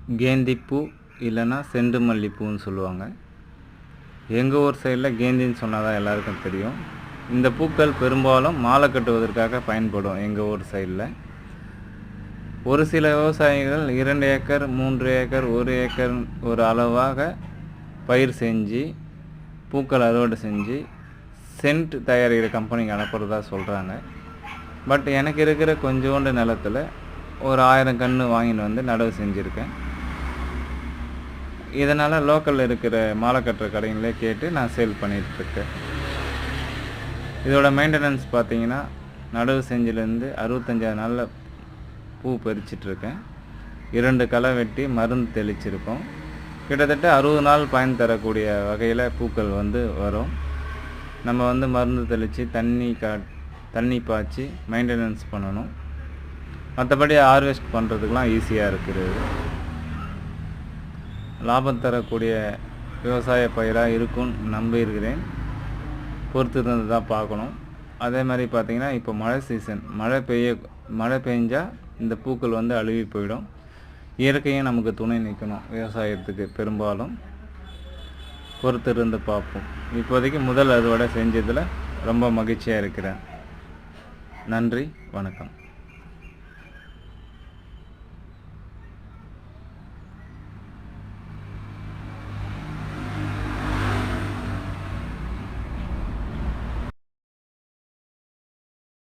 கேந்திப்பூ இல்லைன்னா செண்டு மல்லிப்பூன்னு சொல்லுவாங்க. எங்கள் ஊர் சைடில் கேந்தின்னு சொன்னால் தான் எல்லாருக்கும் தெரியும். இந்த பூக்கள் பெரும்பாலும் மாலை கட்டுவதற்காக பயன்படும் எங்கள் ஊர் சைடில். ஒரு சில விவசாயிகள் 2 ஏக்கர் 3 ஏக்கர் 1 ஏக்கர் ஒரு அளவாக பயிர் செஞ்சு பூக்கள் அறுவடை செஞ்சு சென்ட் தயாரிக்கிற கம்பெனிக்கு அனுப்புகிறதா சொல்கிறாங்க. பட் எனக்கு இருக்கிற கொஞ்சோண்டு நிலத்தில் ஒரு 1000 கன்று வாங்கிட்டு வந்து நடவு செஞ்சுருக்கேன். இதனால் லோக்கலில் இருக்கிற மாலை கட்டுற கடைங்களே கேட்டு நான் சேல் பண்ணிகிட்ருக்கேன். இதோட மெயின்டெனன்ஸ் பார்த்திங்கன்னா நடவு செஞ்சிலேருந்து 65 நாளில் பூ பறிச்சிட்ருக்கேன். 2 களை வெட்டி மருந்து தெளிச்சிருக்கோம். கிட்டத்தட்ட 60 நாள் பயன் தரக்கூடிய வகையில் பூக்கள் வரும். நம்ம மருந்து தெளித்து தண்ணி பாய்ச்சி மெயின்டெனன்ஸ் பண்ணணும். மற்றபடி ஹார்வெஸ்ட் பண்ணுறதுக்கெலாம் ஈஸியாக இருக்குது. லாபம் தரக்கூடிய விவசாய பயிராக இருக்கும்னு நம்பியிருக்கிறேன். பொறுத்து இருந்து தான் பார்க்கணும். அதே மாதிரி பார்த்திங்கன்னா இப்போ மழை சீசன், மழை பெஞ்சால் இந்த பூக்கள் அழுகி போயிடும். இயற்கையும் நமக்கு துணை நிற்கணும் விவசாயத்துக்கு. பெரும்பாலும் பொறுத்து இருந்து பார்ப்போம். இப்போதைக்கு முதல் அறுவடை செஞ்சதில் ரொம்ப மகிழ்ச்சியாக இருக்கிறேன். நன்றி, வணக்கம்.